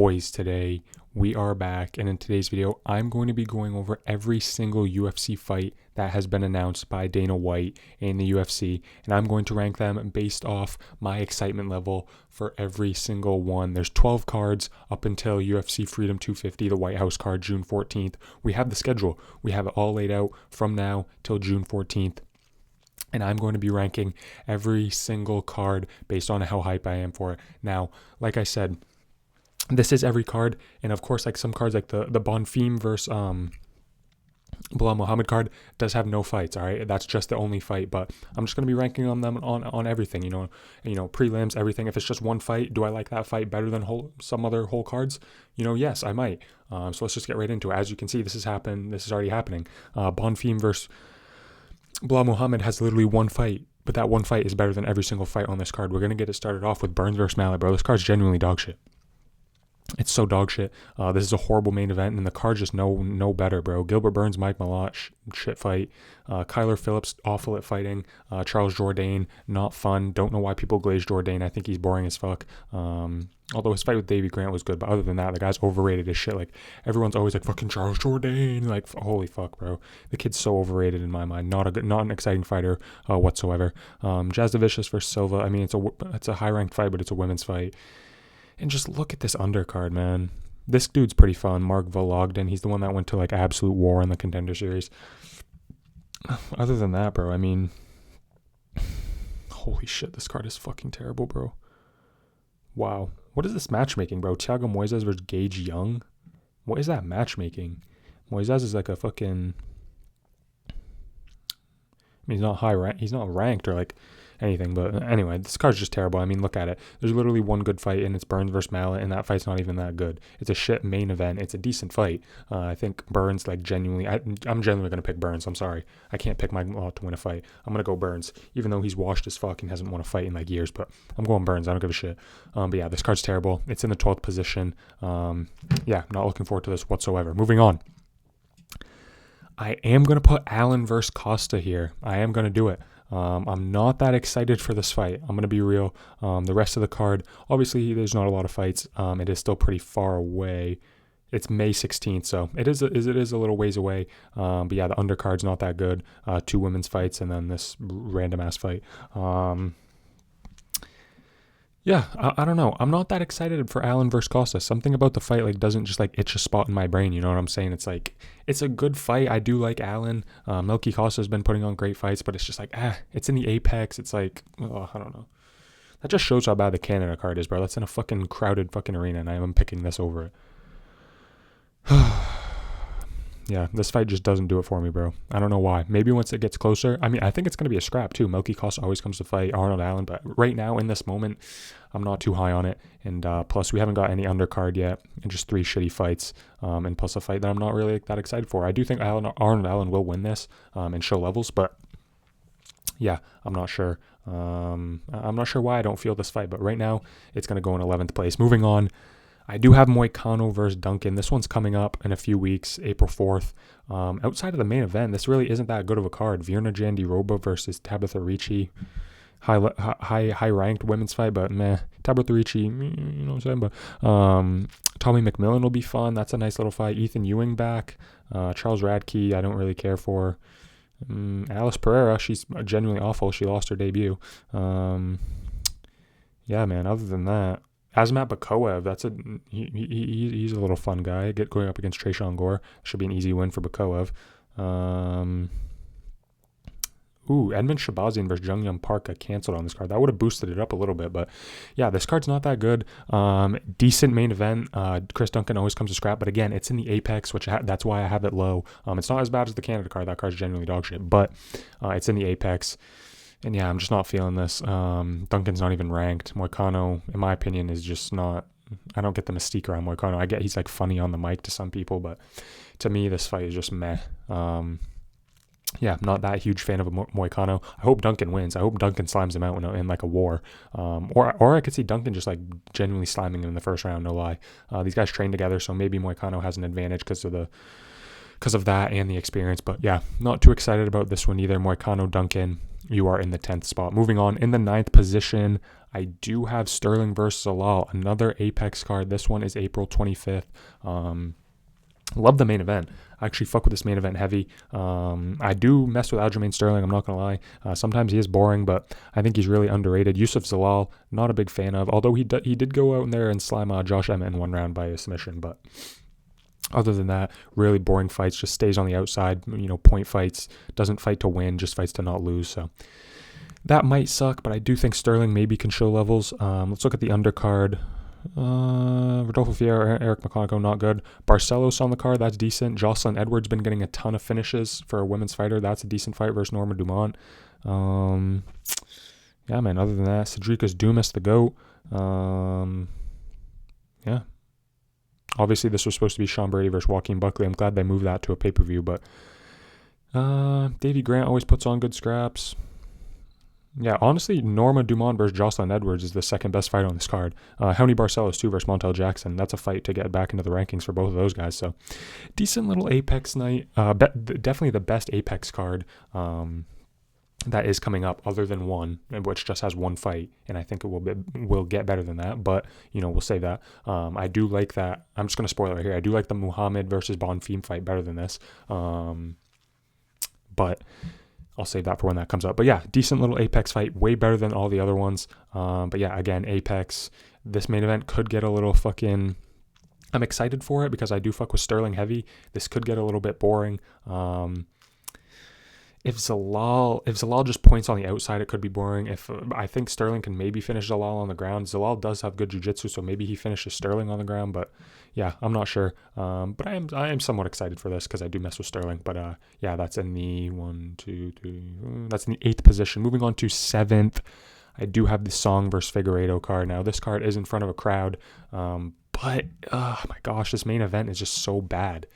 boys, today we are back, and in today's video I'm going to be going over every single UFC fight that has been announced by Dana White and the UFC, and I'm going to rank them based off my excitement level for every single one. There's 12 cards up until UFC Freedom 250, the White House card, June 14th. We have the schedule. We have it all laid out from now till June 14th. And I'm going to be ranking every single card based on how hype I am for it. Now, like I said, this is every card, and of course, like some cards, like the Bonfim versus Bilal Muhammad card does have no fights. All right, that's just the only fight. But I'm just going to be ranking on them on everything. You know, prelims, everything. If it's just one fight, do I like that fight better than some other whole cards? Yes, I might. So let's just get right into it. As you can see, this is already happening. Bonfim versus Bilal Muhammad has literally one fight, but that one fight is better than every single fight on this card. We're going to get it started off with Burns versus Mallet, bro. This card's genuinely dog shit. It's so dog shit. This is a horrible main event, and the card's just no better, bro. Gilbert Burns, Mike Malott, shit fight. Kyler Phillips, awful at fighting. Charles Jourdain, not fun. Don't know why people glaze Jourdain. I think he's boring as fuck. Although his fight with Davey Grant was good, but other than that, the guy's overrated as shit. Like, everyone's always like, fucking Charles Jourdain. Like, holy fuck, bro. The kid's so overrated in my mind. Not an exciting fighter whatsoever. Jasdavicius versus Silva. I mean, it's a high-ranked fight, but it's a women's fight. And just look at this undercard, man. This dude's pretty fun. Mark Vologden. He's the one that went to, like, absolute war in the Contender Series. Other than that, bro, I mean, holy shit, this card is fucking terrible, bro. Wow. What is this matchmaking, bro? Thiago Moises versus Gage Young? What is that matchmaking? Moises is like a fucking... I mean, he's not ranked or, like, anything, but anyway, this card's just terrible. I mean, look at it. There's literally one good fight, and it's Burns versus Mallet, and that fight's not even that good. It's a shit main event. It's a decent fight. I think Burns, like, genuinely... I'm genuinely going to pick Burns. I'm sorry. I can't pick Mike Malott to win a fight. I'm going to go Burns, even though he's washed as fuck and hasn't won a fight in, like, years, but I'm going Burns. I don't give a shit. But yeah, this card's terrible. It's in the 12th position. Yeah, not looking forward to this whatsoever. Moving on. I am going to put Allen versus Costa here. I am going to do it. I'm not that excited for this fight. I'm going to be real. The rest of the card, obviously, there's not a lot of fights. It is still pretty far away. It's May 16th, so it is a little ways away. But yeah, the undercard's not that good. 2 women's fights and then this random-ass fight. Yeah, I don't know. I'm not that excited for Allen versus Costa. Something about the fight doesn't just itch a spot in my brain. You know what I'm saying? It's it's a good fight. I do like Allen. Melky Costa's been putting on great fights, but it's just it's in the apex. It's I don't know. That just shows how bad the Canada card is, bro. That's in a fucking crowded fucking arena, and I'm picking this over it. Yeah, this fight just doesn't do it for me, bro. I don't know why. Maybe once it gets closer. I mean, I think it's going to be a scrap, too. Melky Costa always comes to fight Arnold Allen, but right now, in this moment, I'm not too high on it. And plus, we haven't got any undercard yet, and just 3 shitty fights, and plus a fight that I'm not really that excited for. I do think Arnold Allen will win this and show levels, but yeah, I'm not sure. I'm not sure why I don't feel this fight, but right now, it's going to go in 11th place. Moving on. I do have Moicano versus Duncan. This one's coming up in a few weeks, April 4th. Outside of the main event, this really isn't that good of a card. Virna Jandiroba versus Tabitha Ricci. High-ranked women's fight, but meh. Tabitha Ricci, you know what I'm saying? But Tommy McMillan will be fun. That's a nice little fight. Ethan Ewing back. Charles Radke, I don't really care for. Alice Pereira, she's genuinely awful. She lost her debut. Yeah, man, other than that. Azmat Bakoev, he's a little fun guy. Going up against Trayshawn Gore should be an easy win for Bakoev. Edmund Shabazian versus Jung-Young Park got canceled on this card. That would have boosted it up a little bit, but yeah, this card's not that good. Decent main event. Chris Duncan always comes to scrap, but again, it's in the apex, which that's why I have it low. It's not as bad as the Canada card. That card's genuinely dog shit, but it's in the apex. And yeah, I'm just not feeling this. Duncan's not even ranked. Moicano, in my opinion, is just not... I don't get the mystique around Moicano. I get he's funny on the mic to some people, but to me, this fight is just meh. Yeah, I'm not that huge fan of Moicano. I hope Duncan wins. I hope Duncan slams him out in a war. Or I could see Duncan just genuinely slamming him in the first round, no lie. These guys train together, so maybe Moicano has an advantage because of that and the experience. But yeah, not too excited about this one either. Moicano, Duncan. you are in the 10th spot. Moving on, in the 9th position, I do have Sterling versus Zalal, another Apex card. This one is April 25th. Love the main event. I actually fuck with this main event heavy. I do mess with Aljamain Sterling, I'm not going to lie. Sometimes he is boring, but I think he's really underrated. Yusuf Zalal, not a big fan of, although he did go out in there and slime Josh Emmett in one round by a submission, but other than that, really boring fights, just stays on the outside, point fights, doesn't fight to win, just fights to not lose. So that might suck, but I do think Sterling maybe can show levels. Let's look at the undercard. Rodolfo Fierro, Eric McConaughey, not good. Barcelos on the card, that's decent. Jocelyn Edwards been getting a ton of finishes for a women's fighter. That's a decent fight versus Norma Dumont. Yeah, man, other than that, Cedricus Dumas, the GOAT. Yeah. Obviously, this was supposed to be Sean Brady versus Joaquin Buckley. I'm glad they moved that to a pay-per-view, but Davey Grant always puts on good scraps. Yeah, honestly, Norma Dumont versus Jocelyn Edwards is the second best fight on this card. Henry Barcelos, too, versus Montel Jackson. That's a fight to get back into the rankings for both of those guys. So, decent little Apex night. Definitely the best Apex card that is coming up, other than one, which just has one fight, and I think it will get better than that. But we'll save that. I do like that. I'm just gonna spoil it right here. I do like the Muhammad versus Bonfim fight better than this. But I'll save that for when that comes up. But yeah, decent little Apex fight, way better than all the other ones. But yeah, again, Apex. This main event could get a little fucking. I'm excited for it because I do fuck with Sterling heavy. This could get a little bit boring. If Zalal just points on the outside, it could be boring. I think Sterling can maybe finish Zalal on the ground. Zalal does have good jiu-jitsu, so maybe he finishes Sterling on the ground. But yeah, I'm not sure. But I am somewhat excited for this because I do mess with Sterling. But yeah, that's in the that's in the 8th position. Moving on to 7th, I do have the Song versus Figueiredo card. Now this card is in front of a crowd, but oh my gosh, this main event is just so bad.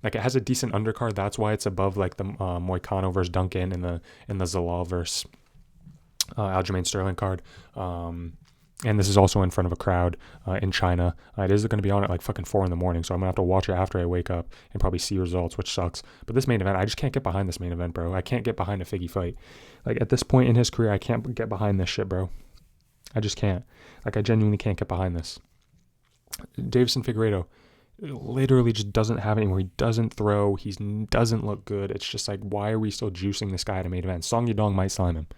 Like, it has a decent undercard. That's why it's above like the Moicano versus Duncan and the Zalal versus Aljamain Sterling card. And this is also in front of a crowd in China. It is going to be on at like fucking 4 a.m, so I'm gonna have to watch it after I wake up and probably see results, which sucks. But this main event, I just can't get behind this main event, bro. I can't get behind a Figgy fight. Like, at this point in his career, I can't get behind this shit, bro. I just can't. Like, I genuinely can't get behind this. Davison Figueiredo literally just doesn't have anywhere. He doesn't throw. He doesn't look good. It's just like, why are we still juicing this guy at a main event? Song Yadong might slime him.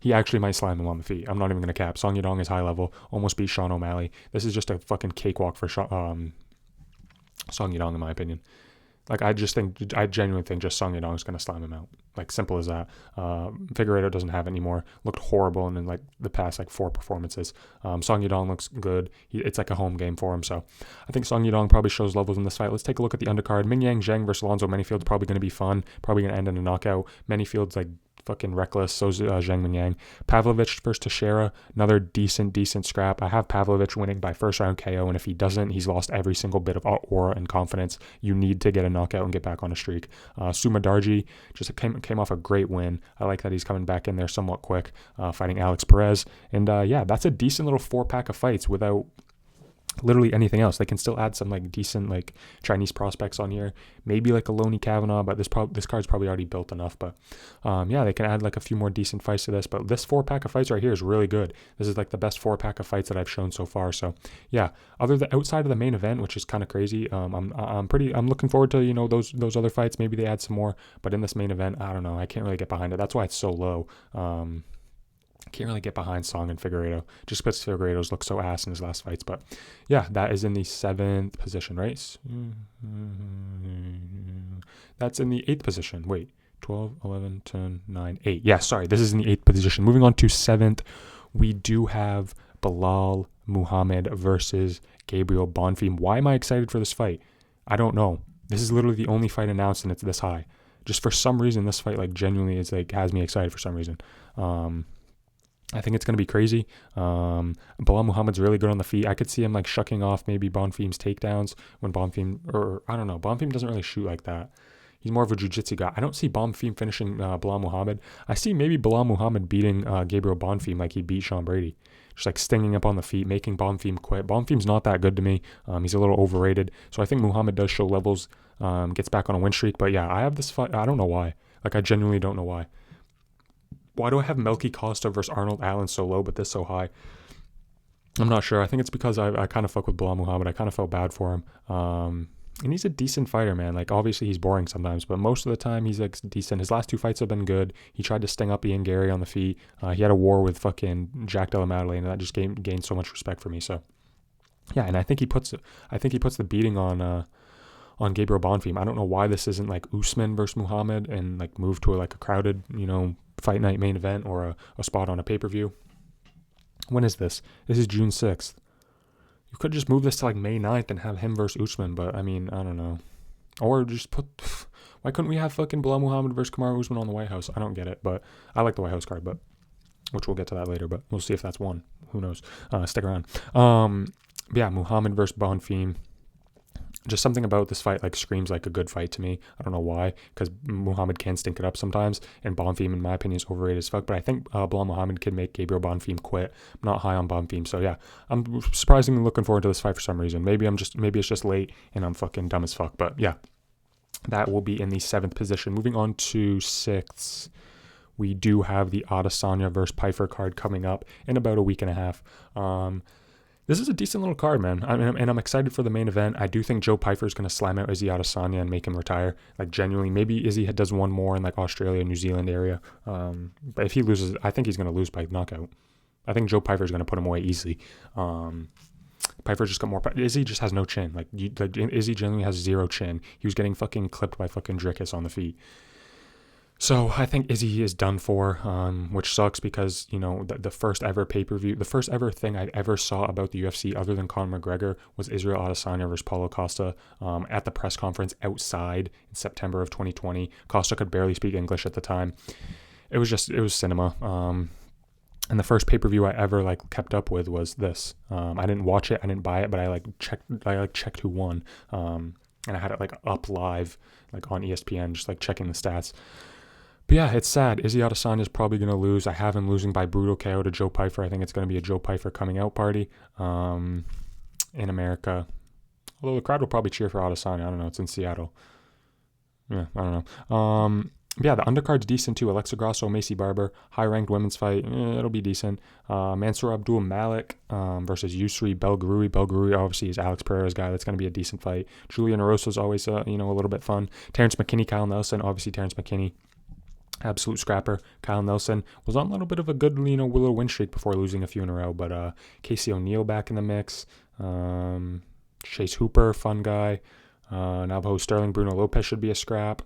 He actually might slime him on the feet. I'm not even going to cap. Song Yadong is high level. Almost beat Sean O'Malley. This is just a fucking cakewalk for Song Yadong, in my opinion. Like, I genuinely think just Song Yadong is going to slam him out. Like, simple as that. Figueiredo doesn't have it anymore. Looked horrible in like the past 4 performances. Song Yadong looks good. It's like a home game for him. So I think Song Yadong probably shows levels in this fight. Let's take a look at the undercard. Mingyang Zheng versus Alonzo Manyfield's probably going to be fun. Probably going to end in a knockout. Manyfield's like fucking reckless. So's Zhang Mingyang. Pavlovich versus Teixeira, another decent scrap. I have Pavlovich winning by first round KO, and if he doesn't, he's lost every single bit of aura and confidence. You need to get a knockout and get back on a streak. Suma Darji just came off a great win. I like that he's coming back in there somewhat quick, fighting Alex Perez. And yeah, that's a decent little 4-pack of fights without literally anything else. They can still add some like decent like Chinese prospects on here, maybe like a Loney Kavanaugh, but this card's probably already built enough. But yeah, they can add like a few more decent fights to this. But this 4-pack of fights right here is really good. This is like the best 4-pack of fights that I've shown so far. So yeah, outside of the main event, which is kind of crazy, I'm looking forward to those other fights. Maybe they add some more, but in this main event, I don't know. I can't really get behind it. That's why it's so low. Can't really get behind Song and Figueiredo just because Figueiredo's looked so ass in his last fights. But yeah, that is in the 7th position, right? That's in the 8th position. Wait, 12, 11, 10, 9, 8. Yeah, sorry. This is in the 8th position. Moving on to 7th, we do have Bilal Muhammad versus Gabriel Bonfim. Why am I excited for this fight? I don't know. This is literally the only fight announced and it's this high. Just for some reason, this fight like genuinely is like has me excited for some reason. I think it's going to be crazy. Bilal Muhammad's really good on the feet. I could see him like shucking off maybe Bonfim's takedowns when Bonfim, or I don't know, Bonfim doesn't really shoot like that. He's more of a jiu-jitsu guy. I don't see Bonfim finishing Bilal Muhammad. I see maybe Bilal Muhammad beating Gabriel Bonfim like he beat Sean Brady. Just like stinging up on the feet, making Bonfim quit. Bonfim's not that good to me. He's a little overrated. So I think Muhammad does show levels, gets back on a win streak. But yeah, I have this fight. I don't know why. Like, I genuinely don't know why. Why do I have Melky Costa versus Arnold Allen so low, but this so high? I'm not sure. I think it's because I kind of fuck with Bilal Muhammad. I kind of felt bad for him. And he's a decent fighter, man. Like, obviously he's boring sometimes, but most of the time he's like decent. His last 2 fights have been good. He tried to sting up Ian Gary on the feet. He had a war with fucking Jack Della Maddalene, and that just gained so much respect for me. So yeah, and I think he puts the beating on Gabriel Bonfim. I don't know why this isn't like Usman versus Muhammad and like move to a crowded, fight night main event or a spot on a pay-per-view. When is this? This is June 6th. You could just move this to like May 9th and have him versus Usman, but I mean, I don't know. Or just why couldn't we have fucking Bilal Muhammad versus Kamaru Usman on the White House? I don't get it, but I like the White House card, but which we'll get to that later, but we'll see if that's one. Who knows? Stick around. Yeah, Muhammad versus Bonfim. Just something about this fight like screams like a good fight to me. I don't know why, because Muhammad can stink it up sometimes, and Bonfim, in my opinion, is overrated as fuck. But I think Bilal Muhammad can make Gabriel Bonfim quit. I'm not high on Bonfim, so yeah, I'm surprisingly looking forward to this fight for some reason. Maybe it's just late and I'm fucking dumb as fuck. But yeah, that will be in the 7th position. Moving on to 6th. We do have the Adesanya versus Pyfer card coming up in about a week and a half. This is a decent little card, man. And I'm excited for the main event. I do think Joe Pyfer is going to slam out Izzy Adesanya and make him retire. Like, genuinely, maybe Izzy does one more in like Australia, New Zealand area. But if he loses, I think he's going to lose by knockout. I think Joe Pyfer is going to put him away easily. Pyfer just got more. Izzy just has no chin. Izzy generally has 0 chin. He was getting fucking clipped by fucking Drickus on the feet. So I think Izzy is done for, which sucks because, the first ever pay-per-view, the first ever thing I ever saw about the UFC other than Conor McGregor was Israel Adesanya versus Paulo Costa at the press conference outside in September of 2020. Costa could barely speak English at the time. It was cinema. And the first pay-per-view I ever kept up with was this. I didn't watch it, I didn't buy it, but I checked who won. And I had it up live, on ESPN, just checking the stats. But yeah, it's sad. Izzy Adesanya is probably going to lose. I have him losing by brutal KO to Joe Pyfer. I think it's going to be a Joe Pyfer coming out party in America. Although the crowd will probably cheer for Adesanya. I don't know. It's in Seattle. Yeah, I don't know. Yeah, the undercard's decent too. Alexa Grasso, Macy Barber, high-ranked women's fight. It'll be decent. Mansour Abdul Malik versus Yusri Belgharoui. Belgharoui obviously is Alex Pereira's guy. That's going to be a decent fight. Julia Narosa is always a little bit fun. Terrence McKinney, Kyle Nelson. Obviously Terrence McKinney, absolute scrapper. Kyle Nelson was on a little bit of a good little win streak before losing a few in a row. But Casey O'Neill back in the mix. Chase Hooper, fun guy. Navajo Sterling, Bruno Lopez should be a scrap.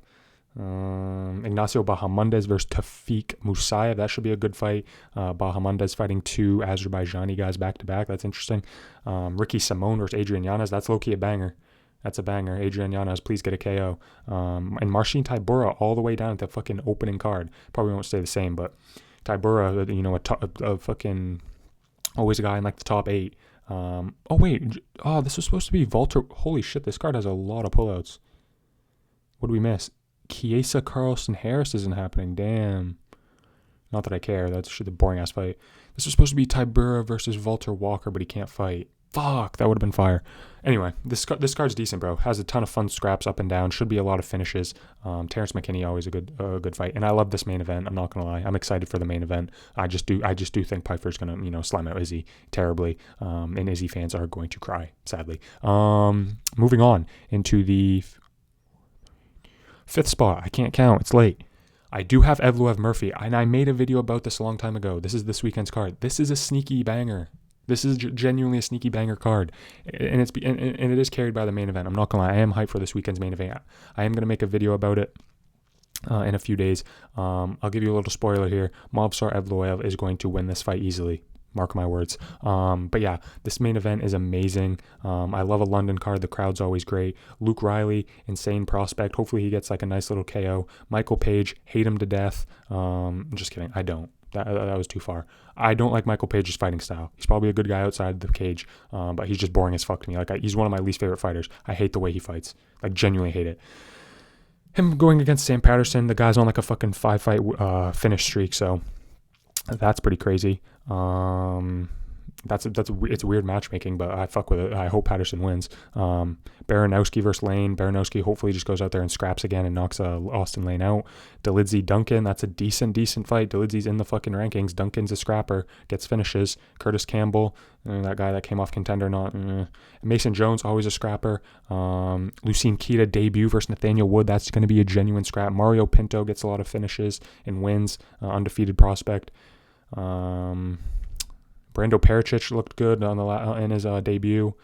Ignacio Bahamondes versus Tafiq Musayev. That should be a good fight. Bahamondes fighting 2 Azerbaijani guys back to back. That's interesting. Ricky Simone versus Adrian Yanez. That's low-key a banger. That's a banger. Adrian Yanez, please get a KO. And Marcin Tybura all the way down at the fucking opening card. Probably won't stay the same, but Tybura, a fucking always a guy in the top 8. This was supposed to be Walter. Holy shit, this card has a lot of pullouts. What did we miss? Chiesa Carlson Harris isn't happening. Damn. Not that I care. That's the boring ass fight. This was supposed to be Tybura versus Walter Walker, but he can't fight. Fuck, that would have been fire. Anyway, this card's decent, bro. Has a ton of fun scraps up and down. Should be a lot of finishes. Terrence McKinney, always a good fight. And I love this main event. I'm not gonna lie. I'm excited for the main event. I just do think Pyfer's gonna slam out Izzy terribly. And Izzy fans are going to cry, sadly. Moving on into the 5th spot. I can't count. It's late. I do have Evloev Murphy, and I made a video about this a long time ago. This is this weekend's card. This is a sneaky banger. This is genuinely a sneaky banger card, and it is carried by the main event. I'm not gonna lie, I am hyped for this weekend's main event. I am gonna make a video about it in a few days. I'll give you a little spoiler here. Movsar Evloev is going to win this fight easily. Mark my words. But yeah, this main event is amazing. I love a London card. The crowd's always great. Luke Riley, insane prospect. Hopefully he gets a nice little KO. Michael Page, hate him to death. I'm just kidding. I don't. That was too far. I don't like Michael Page's fighting style. He's probably a good guy outside the cage, but he's just boring as fuck to me. He's one of my least favorite fighters. I hate the way he fights. Genuinely hate it. Him going against Sam Patterson, the guy's on a fucking 5-fight finish streak, so that's pretty crazy. it's weird matchmaking, but I fuck with it. I hope Patterson wins. Baranowski versus Lane. Baranowski hopefully just goes out there and scraps again and knocks Austin Lane out. Delidze Duncan, that's a decent fight. Delidze's in the fucking rankings. Duncan's a scrapper, gets finishes. Curtis Campbell, that guy that came off Contender, not. Mason Jones, always a scrapper. Lucien Kita debut versus Nathaniel Wood, that's going to be a genuine scrap. Mario Pinto gets a lot of finishes and wins, undefeated prospect. Brando Pericic looked good in his debut.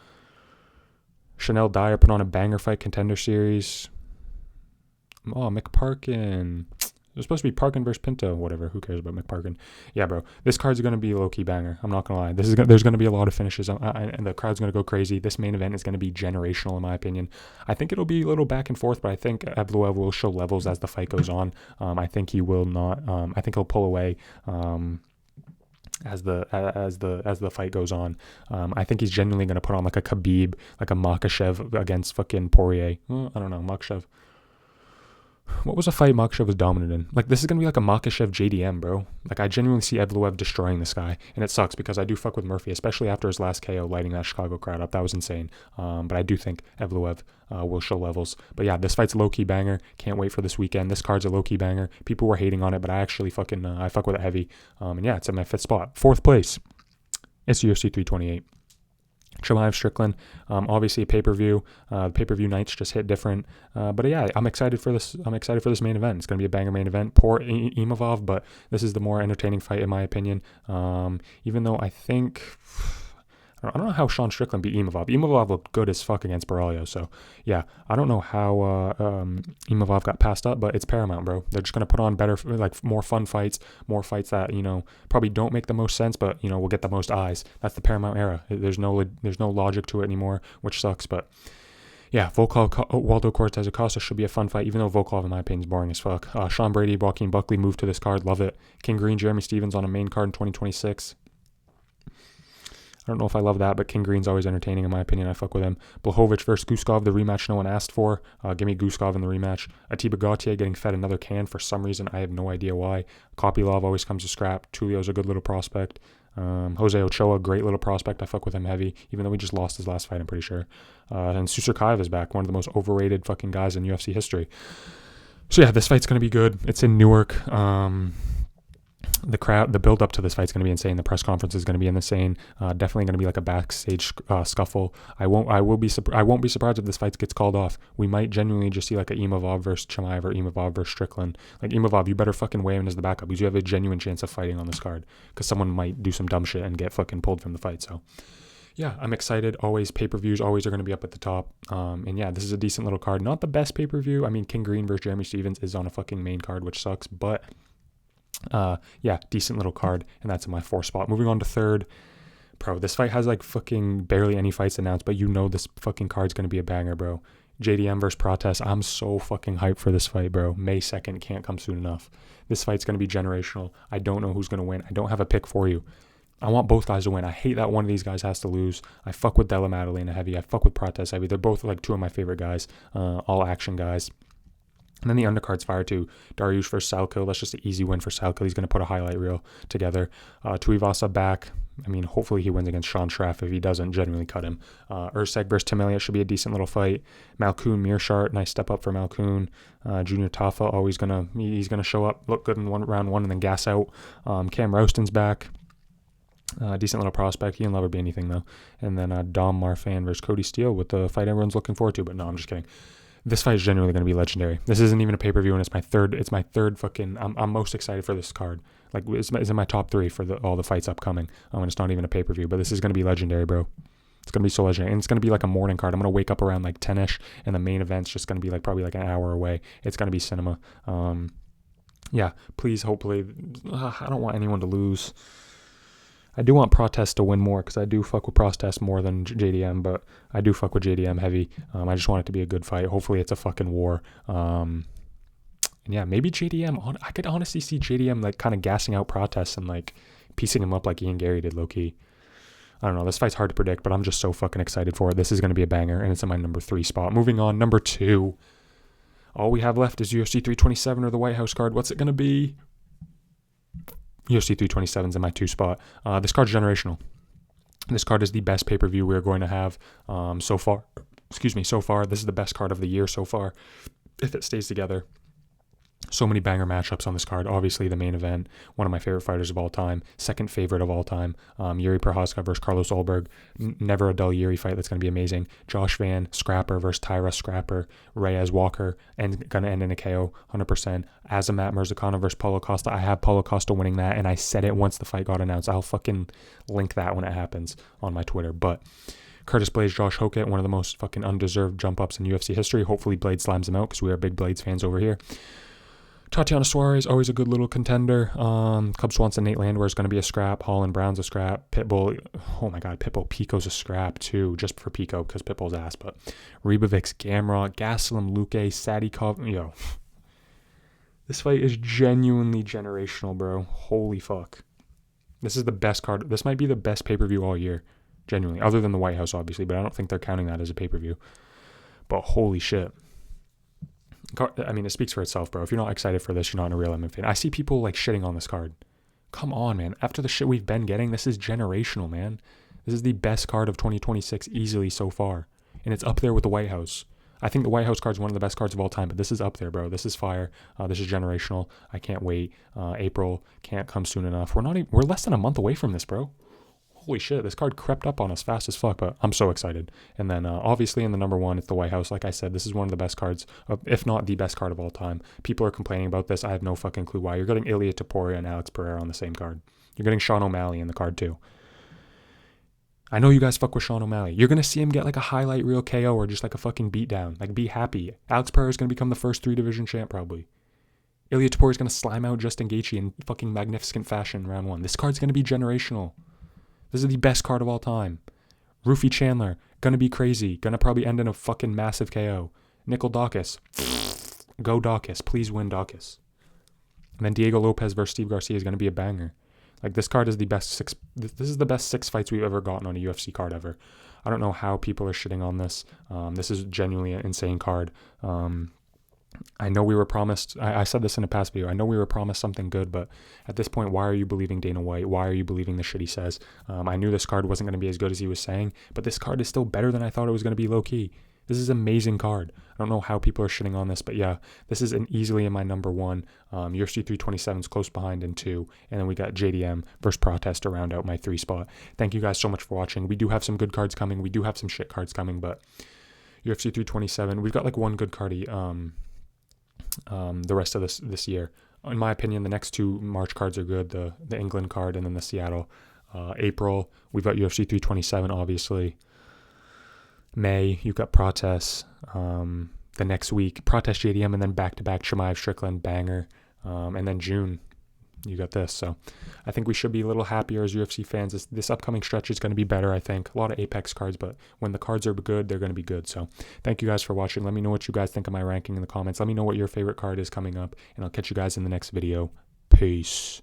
Chanel Dyer put on a banger fight, Contender Series. Oh, McParkin. It was supposed to be Parkin versus Pinto, whatever. Who cares about McParkin? Yeah, bro. This card's going to be a low-key banger. I'm not going to lie. There's going to be a lot of finishes, and the crowd's going to go crazy. This main event is going to be generational, in my opinion. I think it'll be a little back and forth, but I think Evloev will show levels as the fight goes on. I think he will not. I think he'll pull away. As the fight goes on, I think he's genuinely going to put on like a Khabib, like a Makhachev against fucking Poirier. I don't know, Makhachev. What was a fight Makhachev was dominant in? Like, this is going to be like a Makhachev JDM, bro. Like, I genuinely see Evloev destroying this guy, and it sucks because I do fuck with Murphy, especially after his last KO lighting that Chicago crowd up. That was insane. But I do think Evloev will show levels. But yeah, this fight's a low-key banger. Can't wait for this weekend. This card's a low-key banger. People were hating on it, but I actually fucking, I fuck with it heavy. And yeah, it's in my 5th spot. 4th place. It's UFC 328. Chimaev Strickland, obviously a pay-per-view. The pay-per-view nights just hit different. But yeah, I'm excited for this. I'm excited for this main event. It's going to be a banger main event. Poor Imavov, but this is the more entertaining fight in my opinion. Even though I think, I don't know how Sean Strickland beat Imavov. Imavov looked good as fuck against Baralho. So yeah, I don't know how Imavov got passed up, but it's Paramount, bro. They're just gonna put on better, like more fun fights, more fights that probably don't make the most sense, but will get the most eyes. That's the Paramount era. There's no logic to it anymore, which sucks. But yeah, Volkov, Waldo Cortez Acosta should be a fun fight, even though Volkov, in my opinion, is boring as fuck. Sean Brady, Joaquin Buckley moved to this card. Love it. King Green, Jeremy Stevens on a main card in 2026. I don't know if I love that, but King Green's always entertaining in my opinion. I fuck with him. Blachowicz versus Guskov, the rematch no one asked for. Give me Guskov in the rematch. Atiba Gautier getting fed another can for some reason. I have no idea why. Kopylov always comes to scrap. Tulio's a good little prospect. Jose Ochoa, great little prospect. I fuck with him heavy, even though he just lost his last fight, I'm pretty sure. And Susurkaev is back, one of the most overrated fucking guys in UFC history. So yeah, this fight's going to be good. It's in Newark. The build up to this fight's going to be insane. The press conference is going to be insane. Definitely going to be like a backstage scuffle. I won't be surprised if this fight gets called off. We might genuinely just see like a Imavov versus Chimaev or Imavov versus Strickland. Like Imavov, you better fucking weigh in as the backup because you have a genuine chance of fighting on this card because someone might do some dumb shit and get fucking pulled from the fight. So yeah, I'm excited. Always pay-per-views always are going to be up at the top. And yeah, this is a decent little card. Not the best pay-per-view. I mean, King Green versus Jeremy Stevens is on a fucking main card, which sucks, but yeah, decent little card, and that's in my 4th spot. Moving on to 3rd. Bro, this fight has like fucking barely any fights announced, but this fucking card's gonna be a banger, bro. JDM versus Protest. I'm so fucking hyped for this fight, bro. May 2nd can't come soon enough. This fight's gonna be generational. I don't know who's gonna win. I don't have a pick for you. I want both guys to win. I hate that one of these guys has to lose. I fuck with Della Maddalena heavy. I fuck with Protest heavy. They're both like 2 of my favorite guys, all action guys. And then the undercard's fire too. Dariush versus Salko. That's just an easy win for Salko. He's going to put a highlight reel together. Tuivasa back. I mean, hopefully he wins against Sean Schraff. If he doesn't, genuinely cut him. Urseg versus Tim Elliott should be a decent little fight. Malkoon, Mearshart. Nice step up for Malkoon. Junior Tafa, he's gonna show up, look good in round 1, and then gas out. Cam Rouston's back. Decent little prospect. He and Love would be anything though. And then Dom Marfan versus Cody Steele with the fight everyone's looking forward to. But no, I'm just kidding. This fight is genuinely going to be legendary. This isn't even a pay-per-view, and it's my third fucking. I'm most excited for this card. Like it's in my top 3 for all the fights upcoming. And it's not even a pay-per-view, but this is going to be legendary, bro. It's going to be so legendary, and it's going to be like a morning card. I'm going to wake up around like 10ish, and the main event's just going to be like probably like an hour away. It's going to be cinema. Yeah, please, hopefully, I don't want anyone to lose. I do want Protest to win more because I do fuck with Protest more than JDM, but I do fuck with JDM heavy. I just want it to be a good fight. Hopefully it's a fucking war. And yeah, maybe JDM, I could honestly see JDM like kind of gassing out Protest and like piecing him up like Ian Gary did low-key. I don't know. This fight's hard to predict, but I'm just so fucking excited for it. This is going to be a banger, and it's in my number 3 spot. Moving on, number 2. All we have left is UFC 327 or the White House card. What's it going to be? UFC 327's in my 2 spot. This card's generational. This card is the best pay-per-view we're going to have so far. So far. This is the best card of the year so far, if it stays together. So many banger matchups on this card. Obviously, the main event, one of my favorite fighters of all time, second favorite of all time, Yuri Prochazka versus Carlos Ulberg. Never a dull Yuri fight. That's going to be amazing. Josh Van, Scrapper versus Tyra Scrapper. Reyes Walker, and going to end in a KO, 100%. Azamat Mirzakhanov versus Paulo Costa. I have Paulo Costa winning that, and I said it once the fight got announced. I'll fucking link that when it happens on my Twitter. But Curtis Blades, Josh Hokett, one of the most fucking undeserved jump ups in UFC history. Hopefully Blades slams him out because we are big Blades fans over here. Tatiana Suarez, always a good little contender. Cub Swanson, Nate Landwehr is going to be a scrap. Holland Brown's a scrap. Pitbull, oh my God, Pitbull Pico's a scrap too, just for Pico because Pitbull's ass. But Ribovics, Gamrot, Gastelum, Luque, Sadikov, yo. This fight is genuinely generational, bro. Holy fuck. This is the best card. This might be the best pay-per-view all year, genuinely. Other than the White House, obviously, but I don't think they're counting that as a pay-per-view. But holy shit. I mean, it speaks for itself, bro. If you're not excited for this, you're not a real MMA fan. I see people like shitting on this card. Come on, man. After the shit we've been getting, this is generational, man. This is the best card of 2026 easily so far. And it's up there with the White House. I think the White House card is one of the best cards of all time, but this is up there, bro. This is fire. This is generational. I can't wait. April can't come soon enough. We're less than a month away from this, bro. Holy shit, this card crept up on us fast as fuck, but I'm so excited. And then obviously in the number one, it's the White House. Like I said, this is one of the best cards, if not the best card of all time. People are complaining about this. I have no fucking clue why. You're getting Ilia Topuria and Alex Pereira on the same card. You're getting Sean O'Malley in the card too. I know you guys fuck with Sean O'Malley. You're going to see him get like a highlight reel KO or just like a fucking beatdown. Like, be happy. Alex Pereira is going to become the first 3-division champ probably. Ilia Topuria is going to slime out Justin Gaethje in fucking magnificent fashion in round one. This card's going to be generational. This is the best card of all time. Rufy Chandler, gonna be crazy. Gonna probably end in a fucking massive KO. Nickel Dawkins. Go Dawkins. Please win Dawkins. And then Diego Lopez versus Steve Garcia is gonna be a banger. Like, this card is the best six. This is the best 6 fights we've ever gotten on a UFC card ever. I don't know how people are shitting on this. This is genuinely an insane card. I know we were promised, I said this in a past video, I know we were promised something good, but at this point, why are you believing Dana White? Why are you believing the shit he says? I knew this card wasn't going to be as good as he was saying, but this card is still better than I thought it was going to be low-key. This is an amazing card. I don't know how people are shitting on this, but yeah, this is easily in my number one. UFC 327 is close behind in 2, and then we got JDM versus Protest to round out my 3 spot. Thank you guys so much for watching. We do have some good cards coming. We do have some shit cards coming, but UFC 327, we've got like one good cardy. The rest of this year, in my opinion, the next 2 March cards are good. The England card and then the Seattle. April, we've got UFC 327, obviously. May, you've got Protest. The next week, Protest JDM, and then back-to-back Chimaev Strickland banger. And then June, you got this. So I think we should be a little happier as UFC fans. This upcoming stretch is going to be better, I think. A lot of Apex cards, but when the cards are good, they're going to be good. So thank you guys for watching. Let me know what you guys think of my ranking in the comments. Let me know what your favorite card is coming up, and I'll catch you guys in the next video. Peace.